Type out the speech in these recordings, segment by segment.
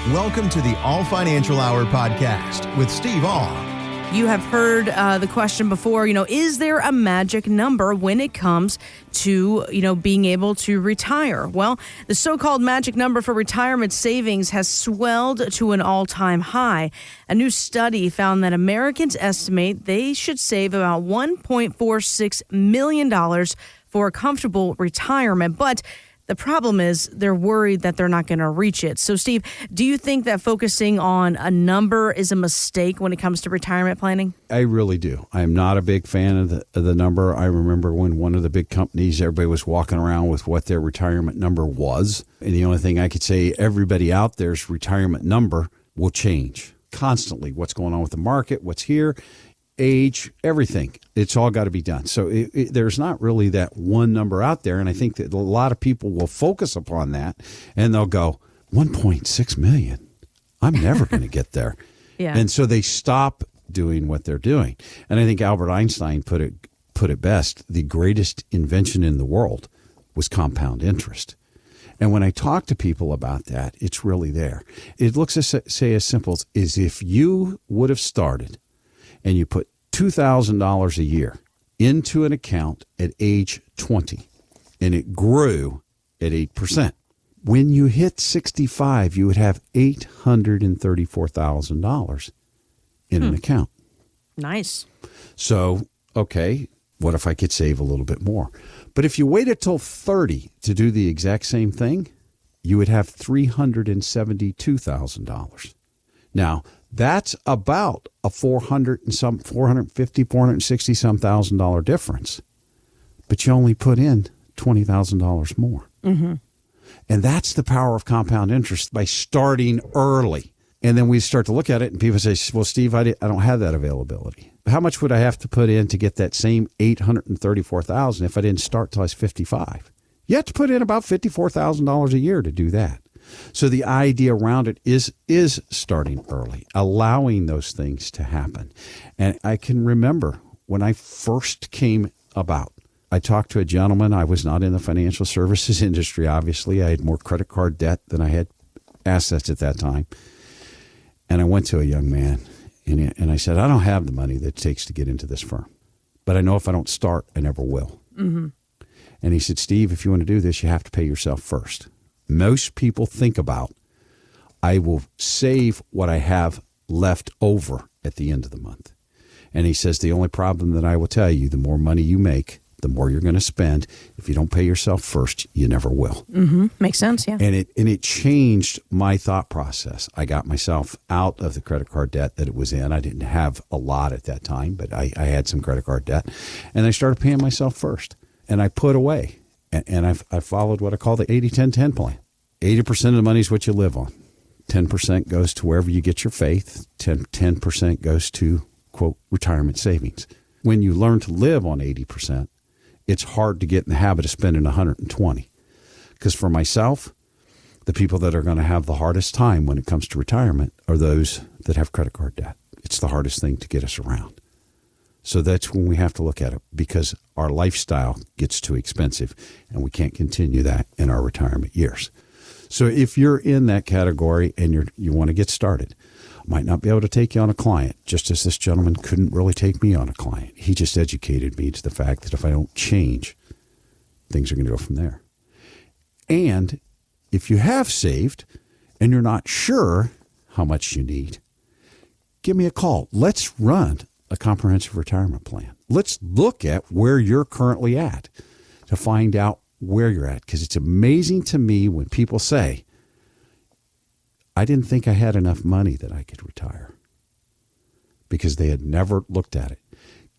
Welcome to the All Financial Hour podcast with Steve All. You have heard the question before, is there a magic number when it comes to, being able to retire? Well, the so-called magic number for retirement savings has swelled to an all-time high. A new study found that Americans estimate they should save about $1.46 million for a comfortable retirement, but the problem is they're worried that they're not going to reach it. So, Steve, do you think that focusing on a number is a mistake when it comes to retirement planning? I really do. I'm not a big fan of the number. I remember when one of the big companies, everybody was walking around with what their retirement number was. And the only thing I could say, everybody out there's retirement number will change constantly. What's going on with the market, what's here, age, everything. It's all got to be done. So there's not really that one number out there. And I think that a lot of people will focus upon that and they'll go, 1.6 million. I'm never going to get there. Yeah. And so they stop doing what they're doing. And I think Albert Einstein put it best. The greatest invention in the world was compound interest. And when I talk to people about that, it's really there. It looks as simple as if you would have started and you put $2,000 a year into an account at age 20, and it grew at 8%. When you hit 65, you would have $834,000 in an account. Nice. So, okay, what if I could save a little bit more? But if you waited till 30 to do the exact same thing, you would have $372,000. Now, that's about a $460,000 difference. But you only put in $20,000 more. Mm-hmm. And that's the power of compound interest by starting early. And then we start to look at it and people say, well, Steve, I don't have that availability. How much would I have to put in to get that same $834,000 if I didn't start till I was 55? You have to put in about $54,000 a year to do that. So the idea around it is starting early, allowing those things to happen. And I can remember when I first came about, I talked to a gentleman. I was not in the financial services industry, obviously. I had more credit card debt than I had assets at that time. And I went to a young man and I said, I don't have the money that it takes to get into this firm. But I know if I don't start, I never will. Mm-hmm. And he said, Steve, if you want to do this, you have to pay yourself first. Most people think about, I will save what I have left over at the end of the month. And he says, the only problem that I will tell you, the more money you make, the more you're going to spend. If you don't pay yourself first, you never will. Mm-hmm. Makes sense, yeah. And it changed my thought process. I got myself out of the credit card debt that it was in. I didn't have a lot at that time, but I had some credit card debt. And I started paying myself first. And I put away. And I followed what I call the 80-10-10 plan. 80% of the money is what you live on. 10% goes to wherever you get your faith. 10% goes to, quote, retirement savings. When you learn to live on 80%, it's hard to get in the habit of spending 120. Because for myself, the people that are going to have the hardest time when it comes to retirement are those that have credit card debt. It's the hardest thing to get us around. So that's when we have to look at it, because our lifestyle gets too expensive and we can't continue that in our retirement years. So if you're in that category and you want to get started, I might not be able to take you on a client, just as this gentleman couldn't really take me on a client. He just educated me to the fact that if I don't change, things are going to go from there. And if you have saved and you're not sure how much you need, give me a call. Let's run a comprehensive retirement plan. Let's look at where you're currently at to find out where you're at. Because it's amazing to me when people say, I didn't think I had enough money that I could retire, because they had never looked at it.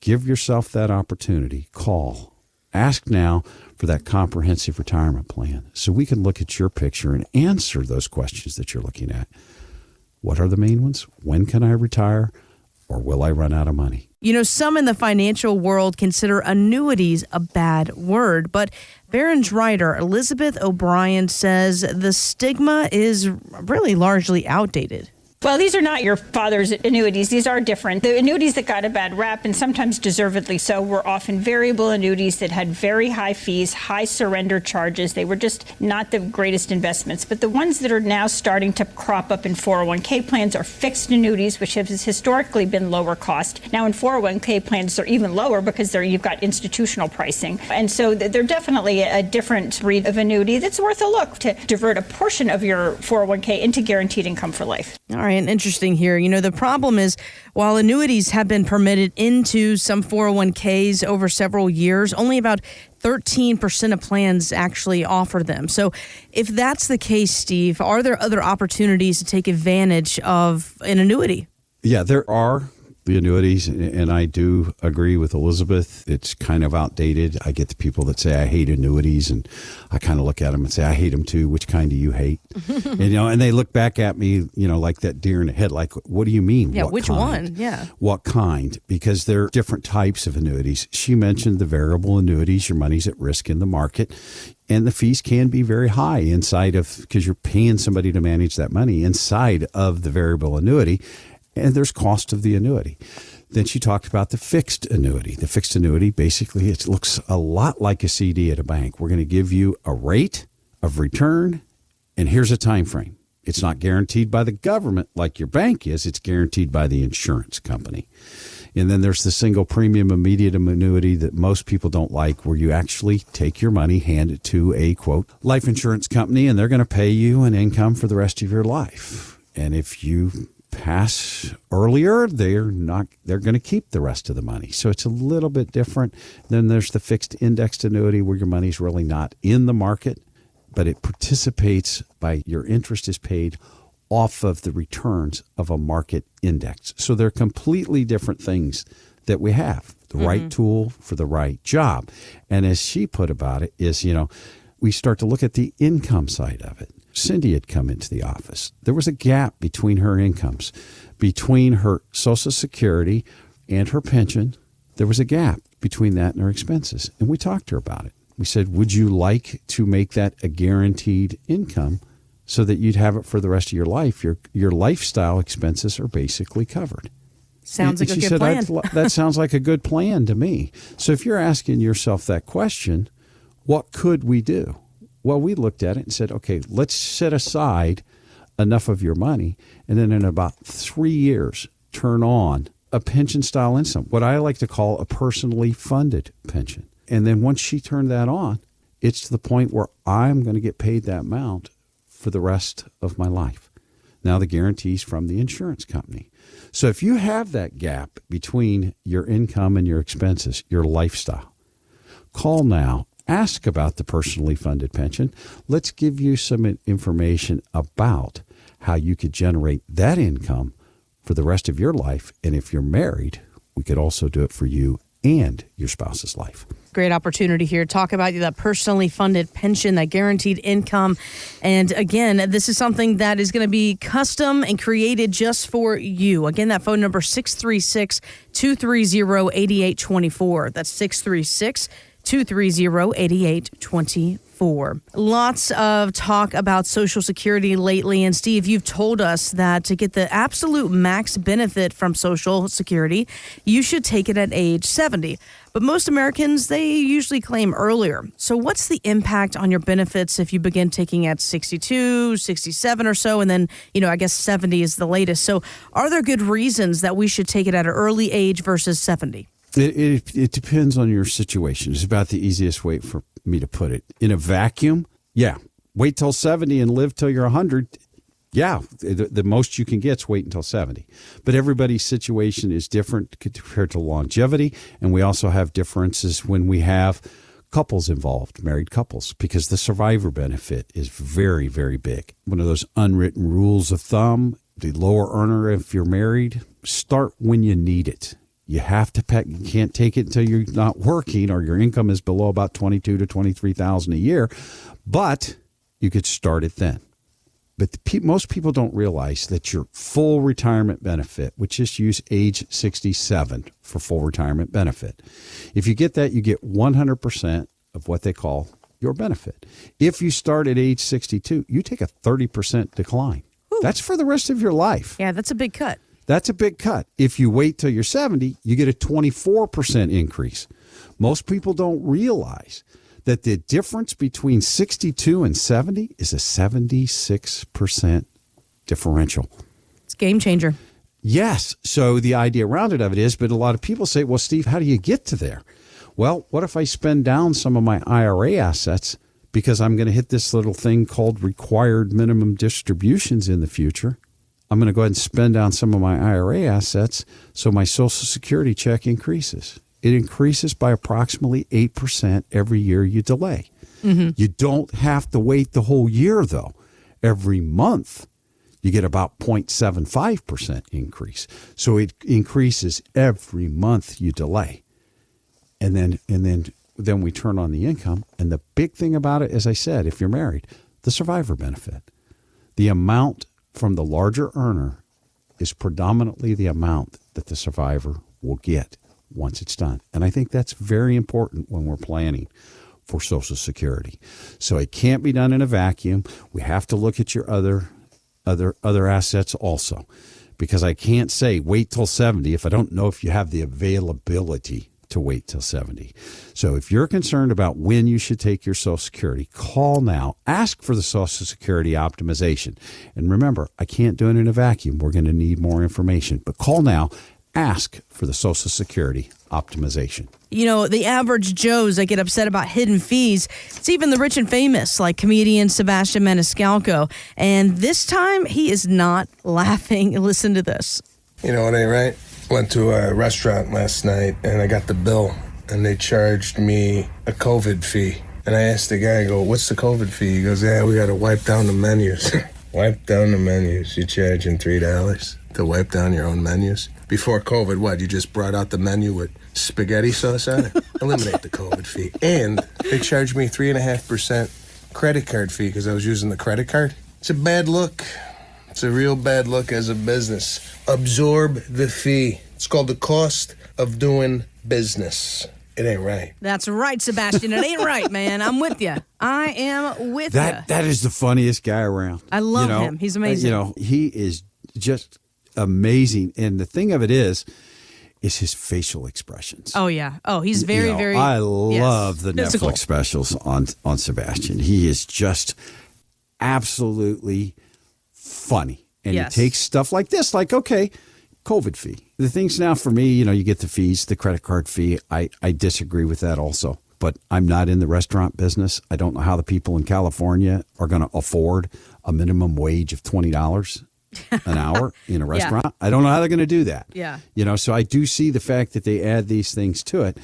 Give yourself that opportunity. Call. Ask now for that comprehensive retirement plan so we can look at your picture and answer those questions that you're looking at. What are the main ones? When can I retire? Or will I run out of money? Some in the financial world consider annuities a bad word, but Barron's writer Elizabeth O'Brien says the stigma is really largely outdated. Well, these are not your father's annuities. These are different. The annuities that got a bad rap, and sometimes deservedly so, were often variable annuities that had very high fees, high surrender charges. They were just not the greatest investments. But the ones that are now starting to crop up in 401k plans are fixed annuities, which has historically been lower cost. Now in 401k plans, they're even lower because you've got institutional pricing. And so they're definitely a different breed of annuity that's worth a look to divert a portion of your 401k into guaranteed income for life. All right, and interesting here. The problem is, while annuities have been permitted into some 401ks over several years, only about 13% of plans actually offer them. So if that's the case, Steve, are there other opportunities to take advantage of an annuity? Yeah, there are the annuities, and I do agree with Elizabeth. It's kind of outdated. I get the people that say, I hate annuities, and I kind of look at them and say, I hate them too. Which kind do you hate? And they look back at me, like that deer in the head, like, what do you mean? Yeah, what which kind? one? Yeah. What kind? Because there are different types of annuities. She mentioned the variable annuities. Your money's at risk in the market. And the fees can be very high because you're paying somebody to manage that money inside of the variable annuity. And there's cost of the annuity. Then she talked about the fixed annuity. The fixed annuity, basically, it looks a lot like a CD at a bank. We're going to give you a rate of return, and here's a time frame. It's not guaranteed by the government like your bank is. It's guaranteed by the insurance company. And then there's the single premium immediate annuity that most people don't like, where you actually take your money, hand it to a, quote, life insurance company, and they're going to pay you an income for the rest of your life. And if you pass earlier, they're going to keep the rest of the money. So it's a little bit different. Then there's the fixed indexed annuity, where your money's really not in the market, but it participates by your interest is paid off of the returns of a market index. So they're completely different things that we have. The right tool for the right job. And as she put about it is, we start to look at the income side of it. Cindy had come into the office. There was a gap between her incomes, between her Social Security and her pension. There was a gap between that and her expenses. And we talked to her about it. We said, would you like to make that a guaranteed income so that you'd have it for the rest of your life? Your lifestyle expenses are basically covered. Sounds like a good plan. That sounds like a good plan to me. So if you're asking yourself that question, what could we do? Well, we looked at it and said, okay, let's set aside enough of your money, and then in about 3 years, turn on a pension style income, what I like to call a personally funded pension. And then once she turned that on, it's to the point where I'm going to get paid that amount for the rest of my life. Now the guarantee's from the insurance company. So if you have that gap between your income and your expenses, your lifestyle, call now. Ask about the personally funded pension. Let's give you some information about how you could generate that income for the rest of your life. And if you're married, we could also do it for you and your spouse's life. Great opportunity here. Talk about that personally funded pension, that guaranteed income. And again, this is something that is going to be custom and created just for you. Again, that phone number 636-230-8824. That's 636-230-8824. Lots of talk about Social Security lately. And Steve, you've told us that to get the absolute max benefit from Social Security, you should take it at age 70. But most Americans, they usually claim earlier. So what's the impact on your benefits if you begin taking at 62, 67 or so, and then, I guess 70 is the latest. So are there good reasons that we should take it at an early age versus 70? It depends on your situation. It's about the easiest way for me to put it. In a vacuum, yeah, wait till 70 and live till you're 100. Yeah, the most you can get is wait until 70. But everybody's situation is different compared to longevity, and we also have differences when we have couples involved, married couples, because the survivor benefit is very, very big. One of those unwritten rules of thumb, the lower earner, if you're married, start when you need it. You have to pay. You can't take it until you're not working or your income is below about $22,000 to $23,000 a year, but you could start it then. But most people don't realize that your full retirement benefit, which is use age 67 for full retirement benefit. If you get that, you get 100% of what they call your benefit. If you start at age 62, you take a 30% decline. That's for the rest of your life. Yeah, that's a big cut. That's a big cut. If you wait till you're 70, you get a 24% increase. Most people don't realize that the difference between 62 and 70 is a 76% differential. It's a game changer. Yes. So the idea around it is, but a lot of people say, well, Steve, how do you get to there? Well, what if I spend down some of my IRA assets because I'm going to hit this little thing called required minimum distributions in the future? I'm going to go ahead and spend down some of my IRA assets so my Social Security check increases. It increases by approximately 8% every year you delay. Mm-hmm. You don't have to wait the whole year, though. Every month, you get about 0.75% increase. So it increases every month you delay. And then we turn on the income. And the big thing about it, as I said, if you're married, the survivor benefit. The amount from the larger earner is predominantly the amount that the survivor will get once it's done. And I think that's very important when we're planning for Social Security. So it can't be done in a vacuum. We have to look at your other assets also, because I can't say wait till 70 if I don't know if you have the availability to wait till 70. So if you're concerned about when you should take your Social Security, call now. Ask for the Social Security optimization. And remember, I can't do it in a vacuum. We're going to need more information. But call now. Ask for the Social Security optimization. You know, the average Joes that get upset about hidden fees, it's even the rich and famous, like comedian Sebastian Maniscalco. And this time, he is not laughing. Listen to this. You know, it ain't right. Went to a restaurant last night, and I got the bill, and they charged me a COVID fee. And I asked the guy, I go, what's the COVID fee? He goes, yeah, we got to wipe down the menus. Wipe down the menus. You charging $3 to wipe down your own menus? Before COVID, what? You just brought out the menu with spaghetti sauce on it? Eliminate the COVID fee. And they charged me 3.5% credit card fee because I was using the credit card. It's a bad look. It's a real bad look as a business. Absorb the fee. It's called the cost of doing business. It ain't right. That's right, Sebastian. It ain't right, man. I'm with you. I am with you. That is the funniest guy around. I love him. He's amazing. He is just amazing. And the thing of it is his facial expressions. Oh, yeah. Oh, he's very, very... I love the physical. Netflix specials on Sebastian. He is just absolutely funny. And he takes stuff like this, like, okay, COVID fee. The things now for me, you get the fees, the credit card fee. I disagree with that also. But I'm not in the restaurant business. I don't know how the people in California are going to afford a minimum wage of $20 an hour in a restaurant. Yeah. I don't know how they're going to do that. Yeah. So I do see the fact that they add these things to it.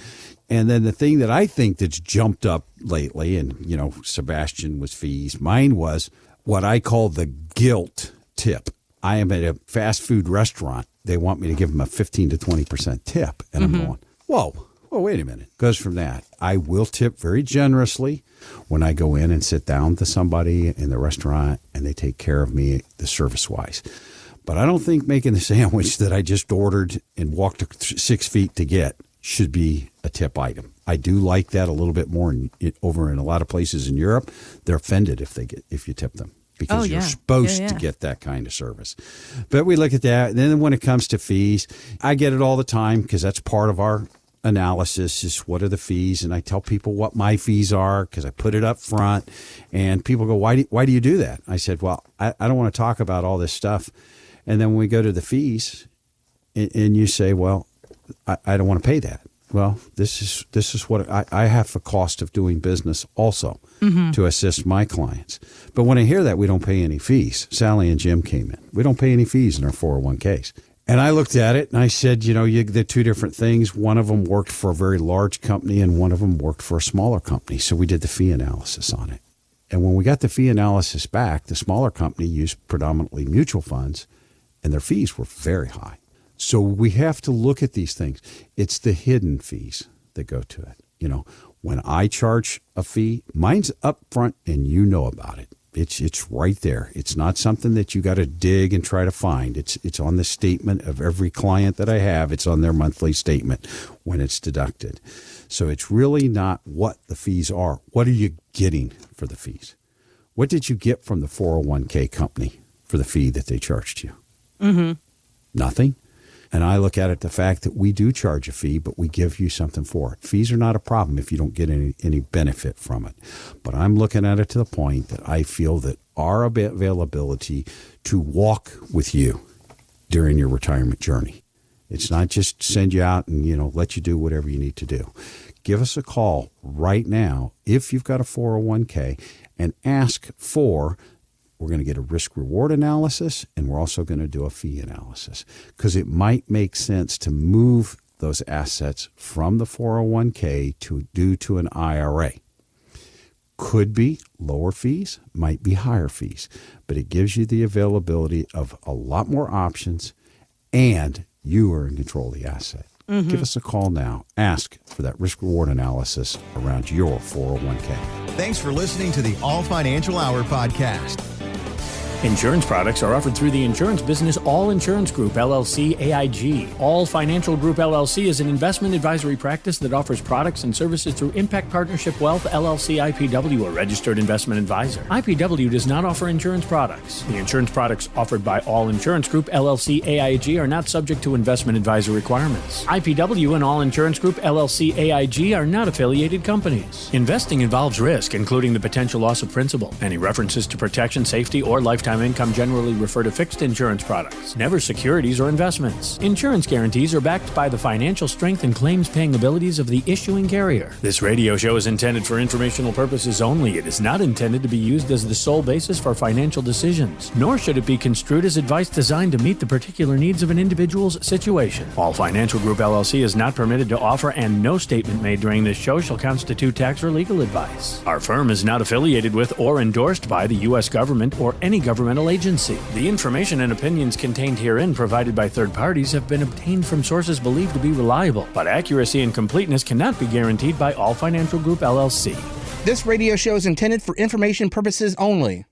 And then the thing that I think that's jumped up lately, and, Sebastian was fees. Mine was what I call the guilt tip. I am at a fast food restaurant. They want me to give them a 15 to 20% tip. And I'm going, whoa, wait a minute. Goes from that. I will tip very generously when I go in and sit down to somebody in the restaurant and they take care of me the service-wise. But I don't think making the sandwich that I just ordered and walked 6 feet to get should be a tip item. I do like that a little bit more over in a lot of places in Europe. They're offended if you tip them. Because you're supposed to get that kind of service. But we look at that. And then when it comes to fees, I get it all the time because that's part of our analysis is what are the fees. And I tell people what my fees are because I put it up front. And people go, why do you do that? I said, well, I don't want to talk about all this stuff. And then when we go to the fees and you say, well, I don't want to pay that. Well, this is what I have a cost of doing business also to assist my clients. But when I hear that we don't pay any fees, Sally and Jim came in. We don't pay any fees in our 401ks. And I looked at it and I said, they're two different things. One of them worked for a very large company and one of them worked for a smaller company. So we did the fee analysis on it. And when we got the fee analysis back, the smaller company used predominantly mutual funds and their fees were very high. So we have to look at these things. It's the hidden fees that go to it. When I charge a fee, mine's up front and you know about it. It's right there. It's not something that you got to dig and try to find. It's on the statement of every client that I have. It's on their monthly statement when it's deducted. So it's really not what the fees are. What are you getting for the fees? What did you get from the 401k company for the fee that they charged you? Mm-hmm. Nothing. And I look at it the fact that we do charge a fee, but we give you something for it. Fees are not a problem if you don't get any benefit from it. But I'm looking at it to the point that I feel that our availability to walk with you during your retirement journey. It's not just send you out and, let you do whatever you need to do. Give us a call right now if you've got a 401k and ask for, we're going to get a risk-reward analysis, and we're also going to do a fee analysis, because it might make sense to move those assets from the 401k to an IRA. Could be lower fees, might be higher fees, but it gives you the availability of a lot more options, and you are in control of the asset. Mm-hmm. Give us a call now. Ask for that risk-reward analysis around your 401k. Thanks for listening to the All Financial Hour podcast. Insurance products are offered through the insurance business All Insurance Group, LLC, AIG. All Financial Group, LLC is an investment advisory practice that offers products and services through Impact Partnership Wealth, LLC, IPW, a registered investment advisor. IPW does not offer insurance products. The insurance products offered by All Insurance Group, LLC, AIG are not subject to investment advisor requirements. IPW and All Insurance Group, LLC, AIG are not affiliated companies. Investing involves risk, including the potential loss of principal. Any references to protection, safety, or lifetime income generally refer to fixed insurance products, never securities or investments. Insurance guarantees are backed by the financial strength and claims-paying abilities of the issuing carrier. This radio show is intended for informational purposes only. It is not intended to be used as the sole basis for financial decisions, nor should it be construed as advice designed to meet the particular needs of an individual's situation. All Financial Group, LLC is not permitted to offer, and no statement made during this show shall constitute tax or legal advice. Our firm is not affiliated with or endorsed by the U.S. government or any governmental agency. The information and opinions contained herein provided by third parties have been obtained from sources believed to be reliable, but accuracy and completeness cannot be guaranteed by All Financial Group, LLC. This radio show is intended for information purposes only.